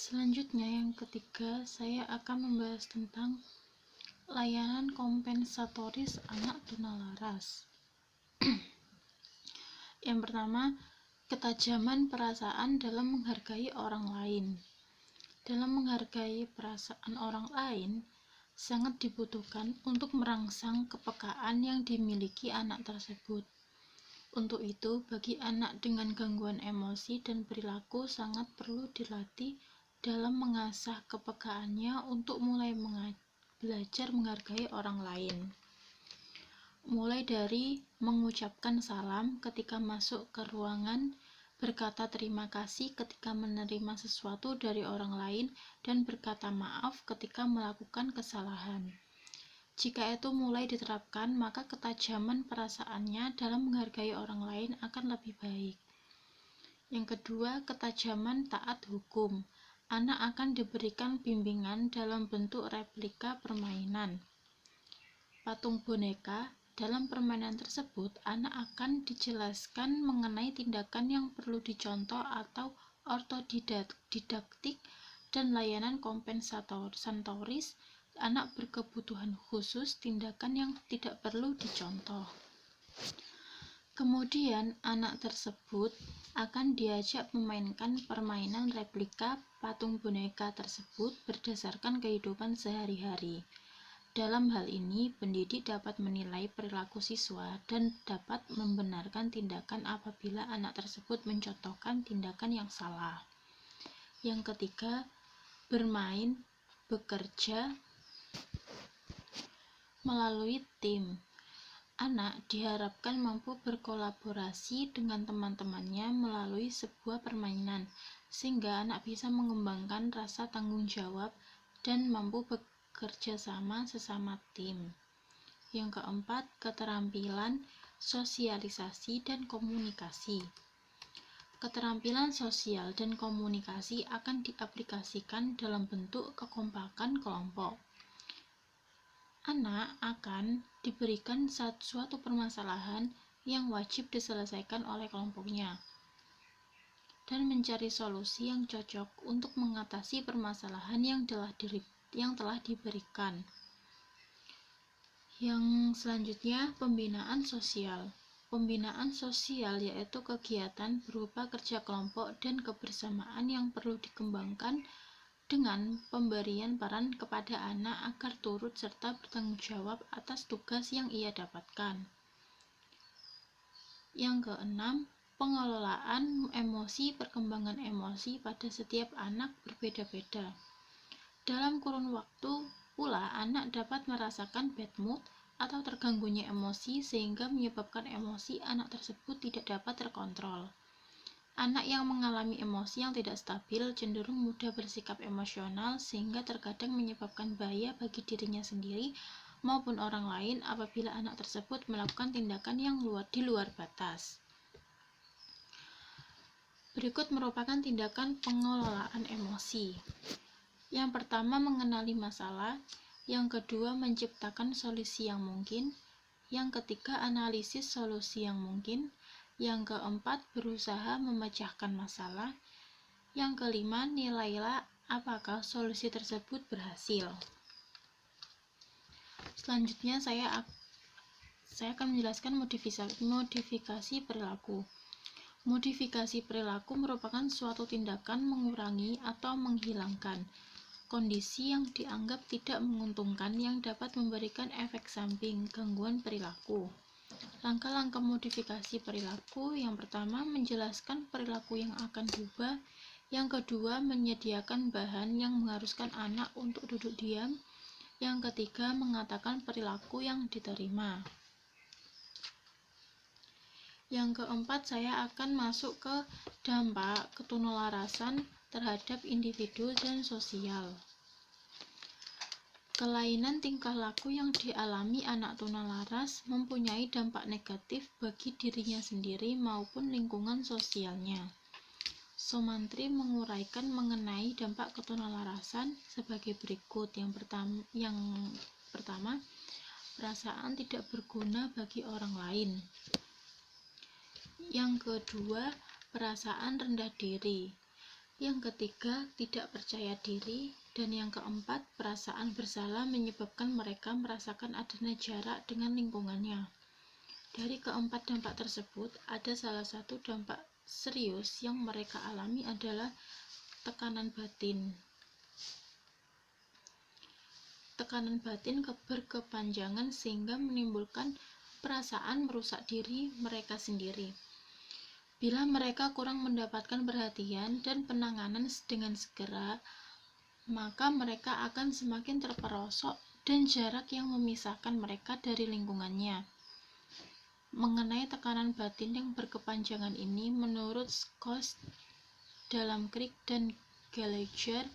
Selanjutnya, yang ketiga, saya akan membahas tentang layanan kompensatoris anak tunalaras. Yang pertama, ketajaman perasaan dalam menghargai orang lain. Dalam menghargai perasaan orang lain, sangat dibutuhkan untuk merangsang kepekaan yang dimiliki anak tersebut. Untuk itu, bagi anak dengan gangguan emosi dan perilaku sangat perlu dilatih dalam mengasah kepekaannya untuk mulai belajar menghargai orang lain. Mulai dari mengucapkan salam ketika masuk ke ruangan, berkata terima kasih ketika menerima sesuatu dari orang lain, dan berkata maaf ketika melakukan kesalahan. Jika itu mulai diterapkan, maka ketajaman perasaannya dalam menghargai orang lain akan lebih baik. Yang kedua, ketajaman taat hukum. Anak akan diberikan bimbingan dalam bentuk replika permainan. Patung boneka. Dalam permainan tersebut, anak akan dijelaskan mengenai tindakan yang perlu dicontoh atau ortodidaktik dan layanan kompensatoris. Anak berkebutuhan khusus, tindakan yang tidak perlu dicontoh. Kemudian, anak tersebut akan diajak memainkan permainan replika patung boneka tersebut berdasarkan kehidupan sehari-hari. Dalam hal ini, pendidik dapat menilai perilaku siswa dan dapat membenarkan tindakan apabila anak tersebut mencontohkan tindakan yang salah. Yang ketiga, bermain, bekerja melalui tim. Anak diharapkan mampu berkolaborasi dengan teman-temannya melalui sebuah permainan, sehingga anak bisa mengembangkan rasa tanggung jawab dan mampu bekerja sama sesama tim. Yang keempat, keterampilan sosialisasi dan komunikasi. Keterampilan sosial dan komunikasi akan diaplikasikan dalam bentuk kekompakan kelompok. Anak akan diberikan suatu permasalahan yang wajib diselesaikan oleh kelompoknya dan mencari solusi yang cocok untuk mengatasi permasalahan yang telah diberikan. Yang selanjutnya, pembinaan sosial. Pembinaan sosial yaitu kegiatan berupa kerja kelompok dan kebersamaan yang perlu dikembangkan dengan pemberian peran kepada anak agar turut serta bertanggung jawab atas tugas yang ia dapatkan. Yang keenam, pengelolaan emosi. Perkembangan emosi pada setiap anak berbeda-beda. Dalam kurun waktu pula anak dapat merasakan bad mood atau terganggunya emosi sehingga menyebabkan emosi anak tersebut tidak dapat terkontrol. Anak yang mengalami emosi yang tidak stabil cenderung mudah bersikap emosional sehingga terkadang menyebabkan bahaya bagi dirinya sendiri maupun orang lain apabila anak tersebut melakukan tindakan yang di luar batas. Berikut merupakan tindakan pengelolaan emosi. Yang pertama, mengenali masalah. Yang kedua, menciptakan solusi yang mungkin. Yang ketiga, analisis solusi yang mungkin. Yang keempat, berusaha memecahkan masalah. Yang kelima, nilailah apakah solusi tersebut berhasil. Selanjutnya saya akan menjelaskan modifikasi perilaku. Modifikasi perilaku merupakan suatu tindakan mengurangi atau menghilangkan kondisi yang dianggap tidak menguntungkan yang dapat memberikan efek samping gangguan perilaku. Langkah-langkah modifikasi perilaku: yang pertama, menjelaskan perilaku yang akan diubah. Yang kedua, menyediakan bahan yang mengharuskan anak untuk duduk diam. Yang ketiga, mengatakan perilaku yang diterima. Yang keempat, saya akan masuk ke dampak ketunalarasan terhadap individu dan sosial. Kelainan tingkah laku yang dialami anak tunalaras mempunyai dampak negatif bagi dirinya sendiri maupun lingkungan sosialnya. Sumantri menguraikan mengenai dampak ketunalarasan sebagai berikut. Yang pertama, perasaan tidak berguna bagi orang lain. Yang kedua, perasaan rendah diri. Yang ketiga, tidak percaya diri. Dan yang keempat, perasaan bersalah menyebabkan mereka merasakan adanya jarak dengan lingkungannya. Dari keempat dampak tersebut, ada salah satu dampak serius yang mereka alami adalah tekanan batin. Tekanan batin berkepanjangan sehingga menimbulkan perasaan merusak diri mereka sendiri. Bila mereka kurang mendapatkan perhatian dan penanganan dengan segera, maka mereka akan semakin terperosok dan jarak yang memisahkan mereka dari lingkungannya. Mengenai tekanan batin yang berkepanjangan ini, menurut Scott dalam Crick dan Gallagher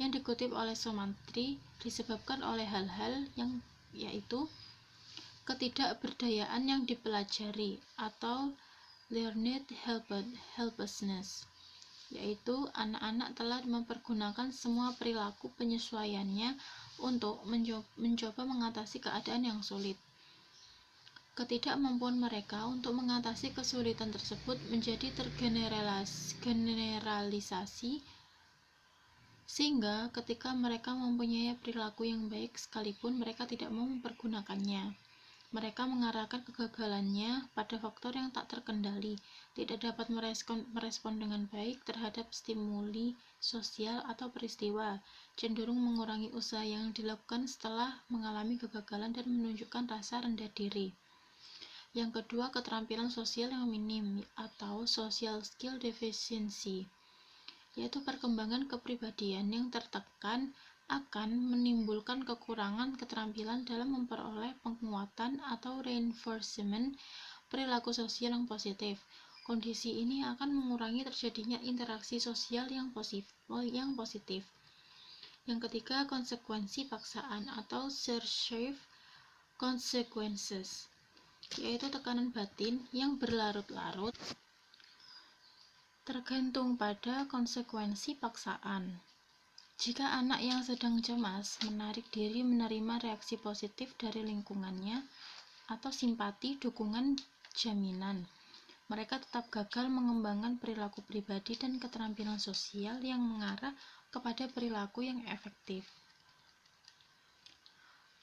yang dikutip oleh Somantri, disebabkan oleh hal-hal yang yaitu ketidakberdayaan yang dipelajari atau learned helplessness, yaitu anak-anak telah mempergunakan semua perilaku penyesuaiannya untuk mencoba mengatasi keadaan yang sulit. Ketidakmampuan mereka untuk mengatasi kesulitan tersebut menjadi tergeneralisasi, sehingga ketika mereka mempunyai perilaku yang baik sekalipun mereka tidak mau mempergunakannya. Mereka mengarahkan kegagalannya pada faktor yang tak terkendali, tidak dapat merespon dengan baik terhadap stimuli sosial atau peristiwa, cenderung mengurangi usaha yang dilakukan setelah mengalami kegagalan dan menunjukkan rasa rendah diri. Yang kedua, keterampilan sosial yang minim atau social skill deficiency, yaitu perkembangan kepribadian yang tertekan akan menimbulkan kekurangan keterampilan dalam memperoleh penguatan atau reinforcement perilaku sosial yang positif. Kondisi ini akan mengurangi terjadinya interaksi sosial yang positif. Yang ketiga, konsekuensi paksaan atau coercive consequences, yaitu tekanan batin yang berlarut-larut tergantung pada konsekuensi paksaan. Jika anak yang sedang cemas menarik diri menerima reaksi positif dari lingkungannya atau simpati, dukungan, jaminan, mereka tetap gagal mengembangkan perilaku pribadi dan keterampilan sosial yang mengarah kepada perilaku yang efektif.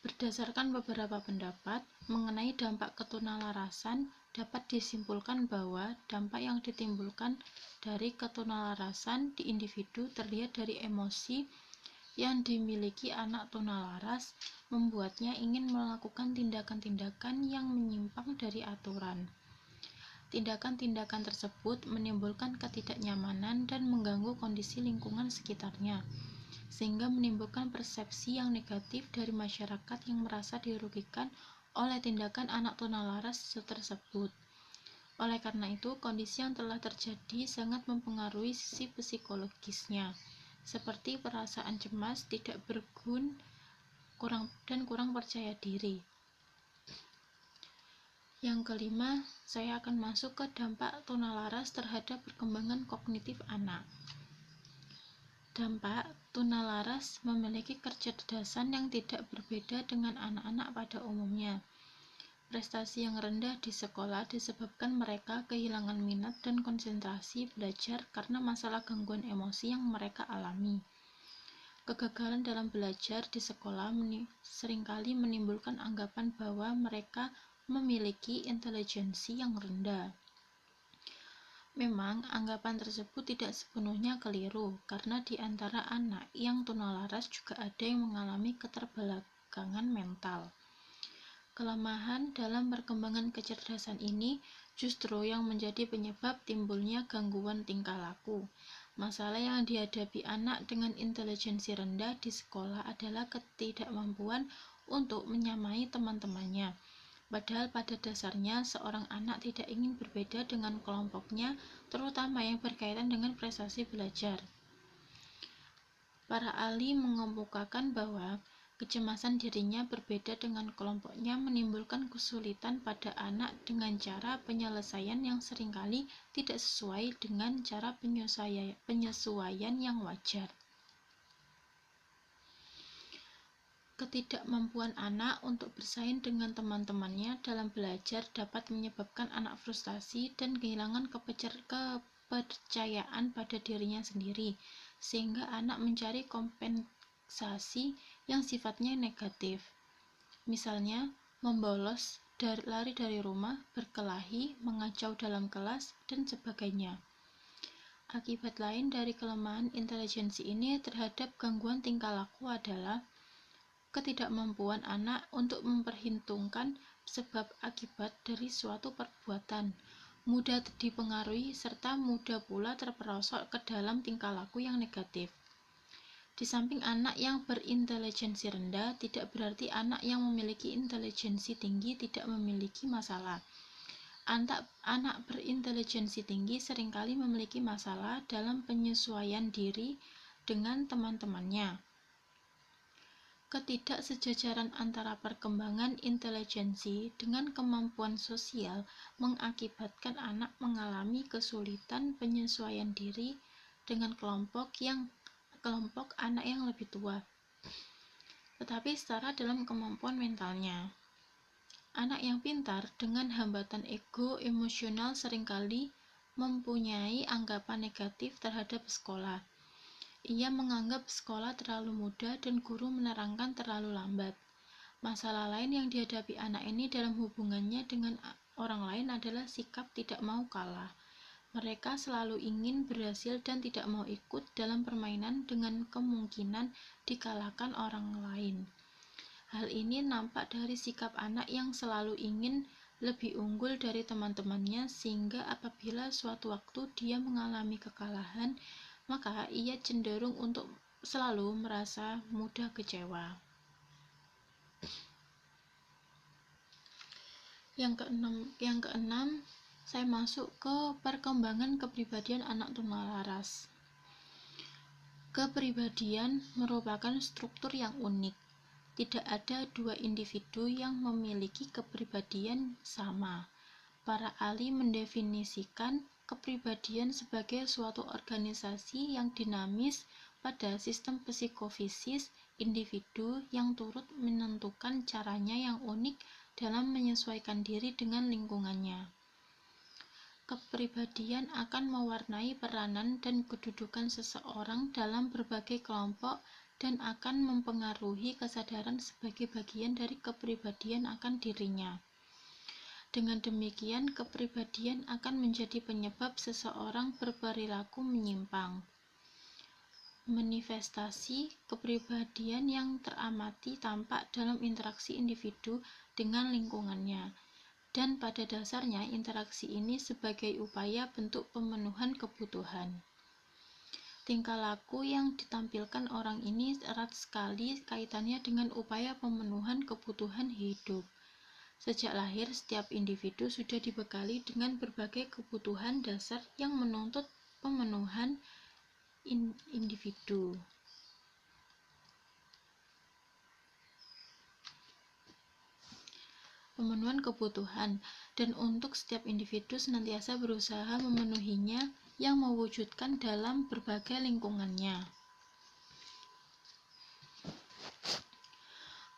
Berdasarkan beberapa pendapat mengenai dampak ketunalarasan, dapat disimpulkan bahwa dampak yang ditimbulkan dari ketunalarasan di individu terlihat dari emosi yang dimiliki anak tunalaras, membuatnya ingin melakukan tindakan-tindakan yang menyimpang dari aturan. Tindakan-tindakan tersebut menimbulkan ketidaknyamanan dan mengganggu kondisi lingkungan sekitarnya, sehingga menimbulkan persepsi yang negatif dari masyarakat yang merasa dirugikan oleh tindakan anak tunalaras tersebut. Oleh karena itu, kondisi yang telah terjadi sangat mempengaruhi sisi psikologisnya, seperti perasaan cemas, tidak bergun, kurang percaya diri. Yang kelima, saya akan masuk ke dampak tunalaras terhadap perkembangan kognitif anak. Dampak tunalaras memiliki kecerdasan yang tidak berbeda dengan anak-anak pada umumnya. Prestasi yang rendah di sekolah disebabkan mereka kehilangan minat dan konsentrasi belajar karena masalah gangguan emosi yang mereka alami. Kegagalan dalam belajar di sekolah seringkali menimbulkan anggapan bahwa mereka memiliki intelijensi yang rendah. Memang, anggapan tersebut tidak sepenuhnya keliru, karena di antara anak yang tunalaras juga ada yang mengalami keterbelakangan mental. Kelemahan dalam perkembangan kecerdasan ini justru yang menjadi penyebab timbulnya gangguan tingkah laku. Masalah yang dihadapi anak dengan intelijensi rendah di sekolah adalah ketidakmampuan untuk menyamai teman-temannya. Padahal pada dasarnya seorang anak tidak ingin berbeda dengan kelompoknya, terutama yang berkaitan dengan prestasi belajar. Para ahli mengemukakan bahwa kecemasan dirinya berbeda dengan kelompoknya menimbulkan kesulitan pada anak dengan cara penyelesaian yang seringkali tidak sesuai dengan cara penyesuaian yang wajar. Ketidakmampuan anak untuk bersaing dengan teman-temannya dalam belajar dapat menyebabkan anak frustasi dan kehilangan kepercayaan pada dirinya sendiri, sehingga anak mencari kompensasi yang sifatnya negatif. Misalnya, membolos, lari dari rumah, berkelahi, mengacau dalam kelas, dan sebagainya. Akibat lain dari kelemahan intelijensi ini terhadap gangguan tingkah laku adalah ketidakmampuan anak untuk memperhitungkan sebab akibat dari suatu perbuatan, mudah dipengaruhi serta mudah pula terperosok ke dalam tingkah laku yang negatif. Di samping anak yang berintelijensi rendah, tidak berarti anak yang memiliki intelijensi tinggi tidak memiliki masalah. Anak berintelijensi tinggi seringkali memiliki masalah dalam penyesuaian diri dengan teman-temannya. Ketidaksejajaran antara perkembangan intelijensi dengan kemampuan sosial mengakibatkan anak mengalami kesulitan penyesuaian diri dengan kelompok anak yang lebih tua, tetapi setara dalam kemampuan mentalnya. Anak yang pintar dengan hambatan ego emosional seringkali mempunyai anggapan negatif terhadap sekolah. Ia menganggap sekolah terlalu mudah dan guru menerangkan terlalu lambat. Masalah lain yang dihadapi anak ini dalam hubungannya dengan orang lain adalah sikap tidak mau kalah. Mereka selalu ingin berhasil dan tidak mau ikut dalam permainan dengan kemungkinan dikalahkan orang lain. Hal ini nampak dari sikap anak yang selalu ingin lebih unggul dari teman-temannya, sehingga apabila suatu waktu dia mengalami kekalahan, maka ia cenderung untuk selalu merasa mudah kecewa. Yang keenam, saya masuk ke perkembangan kepribadian anak tunalaras. Kepribadian merupakan struktur yang unik. Tidak ada dua individu yang memiliki kepribadian sama. Para ahli mendefinisikan kepribadian sebagai suatu organisasi yang dinamis pada sistem psikofisis individu yang turut menentukan caranya yang unik dalam menyesuaikan diri dengan lingkungannya. Kepribadian akan mewarnai peranan dan kedudukan seseorang dalam berbagai kelompok dan akan mempengaruhi kesadaran sebagai bagian dari kepribadian akan dirinya. Dengan demikian, kepribadian akan menjadi penyebab seseorang berperilaku menyimpang. Manifestasi kepribadian yang teramati tampak dalam interaksi individu dengan lingkungannya, dan pada dasarnya interaksi ini sebagai upaya bentuk pemenuhan kebutuhan. Tingkah laku yang ditampilkan orang ini erat sekali kaitannya dengan upaya pemenuhan kebutuhan hidup. Sejak lahir, setiap individu sudah dibekali dengan berbagai kebutuhan dasar yang menuntut pemenuhan individu. Pemenuhan kebutuhan, dan untuk setiap individu senantiasa berusaha memenuhinya yang mewujudkan dalam berbagai lingkungannya.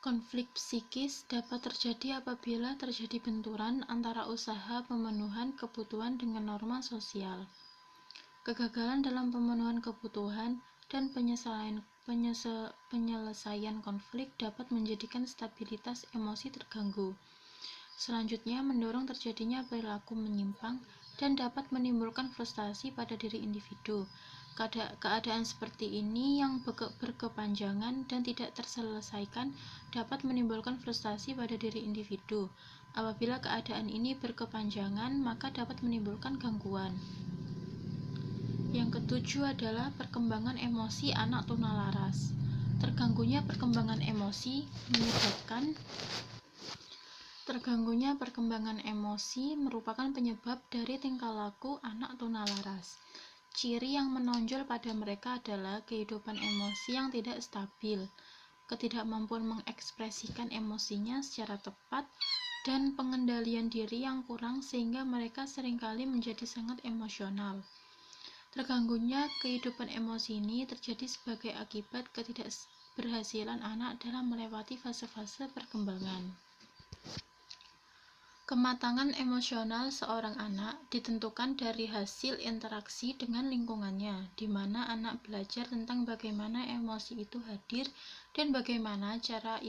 Konflik psikis dapat terjadi apabila terjadi benturan antara usaha pemenuhan kebutuhan dengan norma sosial. Kegagalan dalam pemenuhan kebutuhan dan penyelesaian konflik dapat menjadikan stabilitas emosi terganggu. Selanjutnya, mendorong terjadinya perilaku menyimpang dan dapat menimbulkan frustasi pada diri individu. Keadaan seperti ini yang berkepanjangan dan tidak terselesaikan dapat menimbulkan frustasi pada diri individu. Apabila keadaan ini berkepanjangan, maka dapat menimbulkan gangguan. Yang ketujuh adalah perkembangan emosi anak tunalaras. Terganggunya perkembangan emosi merupakan penyebab dari tingkah laku anak tunalaras. Ciri yang menonjol pada mereka adalah kehidupan emosi yang tidak stabil, ketidakmampuan mengekspresikan emosinya secara tepat, dan pengendalian diri yang kurang sehingga mereka seringkali menjadi sangat emosional. Terganggunya kehidupan emosi ini terjadi sebagai akibat ketidakberhasilan anak dalam melewati fase-fase perkembangan. Kematangan emosional seorang anak ditentukan dari hasil interaksi dengan lingkungannya, di mana anak belajar tentang bagaimana emosi itu hadir dan bagaimana cara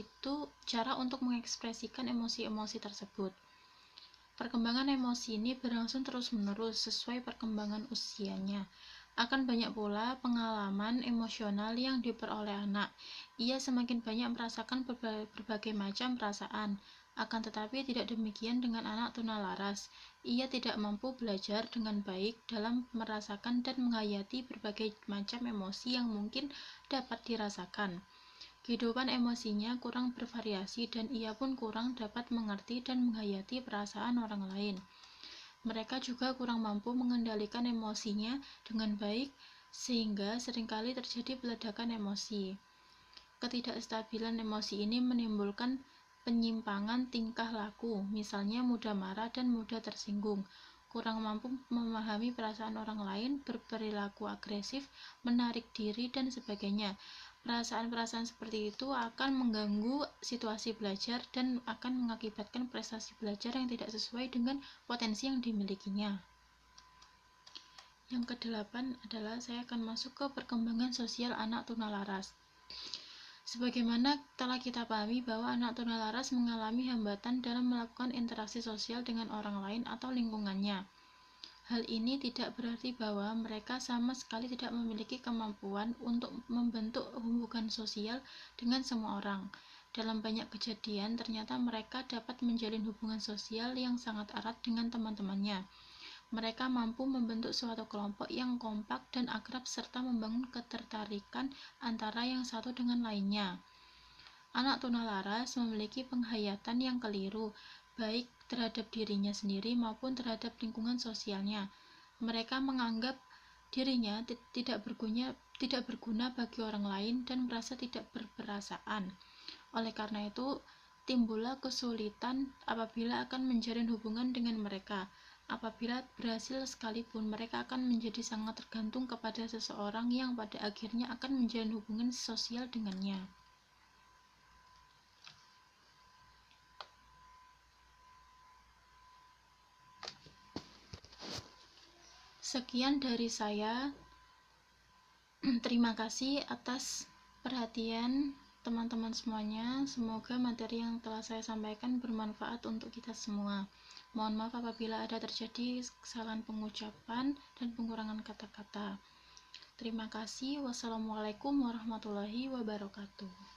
untuk mengekspresikan emosi-emosi tersebut. Perkembangan emosi ini berlangsung terus-menerus sesuai perkembangan usianya. Akan banyak pula pengalaman emosional yang diperoleh anak. Ia semakin banyak merasakan berbagai macam perasaan. Akan tetapi tidak demikian dengan anak tunalaras. Ia tidak mampu belajar dengan baik dalam merasakan dan menghayati berbagai macam emosi yang mungkin dapat dirasakan. Kehidupan emosinya kurang bervariasi dan ia pun kurang dapat mengerti dan menghayati perasaan orang lain. Mereka juga kurang mampu mengendalikan emosinya dengan baik sehingga seringkali terjadi peledakan emosi. Ketidakstabilan emosi ini menimbulkan penyimpangan tingkah laku, misalnya mudah marah dan mudah tersinggung, kurang mampu memahami perasaan orang lain, berperilaku agresif, menarik diri, dan sebagainya. Perasaan-perasaan seperti itu akan mengganggu situasi belajar dan akan mengakibatkan prestasi belajar yang tidak sesuai dengan potensi yang dimilikinya. Yang kedelapan adalah saya akan masuk ke perkembangan sosial anak tunalaras. Sebagaimana telah kita pahami bahwa anak tunalaras mengalami hambatan dalam melakukan interaksi sosial dengan orang lain atau lingkungannya. Hal ini tidak berarti bahwa mereka sama sekali tidak memiliki kemampuan untuk membentuk hubungan sosial dengan semua orang. Dalam banyak kejadian, ternyata mereka dapat menjalin hubungan sosial yang sangat erat dengan teman-temannya. Mereka mampu membentuk suatu kelompok yang kompak dan akrab serta membangun ketertarikan antara yang satu dengan lainnya. Anak tunalaras memiliki penghayatan yang keliru, baik terhadap dirinya sendiri maupun terhadap lingkungan sosialnya. Mereka menganggap dirinya tidak berguna bagi orang lain dan merasa tidak berperasaan. Oleh karena itu, timbullah kesulitan apabila akan menjalin hubungan dengan mereka. Apabila berhasil sekalipun, mereka akan menjadi sangat tergantung kepada seseorang yang pada akhirnya akan menjalin hubungan sosial dengannya. Sekian dari saya. Terima kasih atas perhatian teman-teman semuanya. Semoga materi yang telah saya sampaikan bermanfaat untuk kita semua. Mohon maaf apabila ada terjadi kesalahan pengucapan dan pengurangan kata-kata. Terima kasih. Wassalamualaikum warahmatullahi wabarakatuh.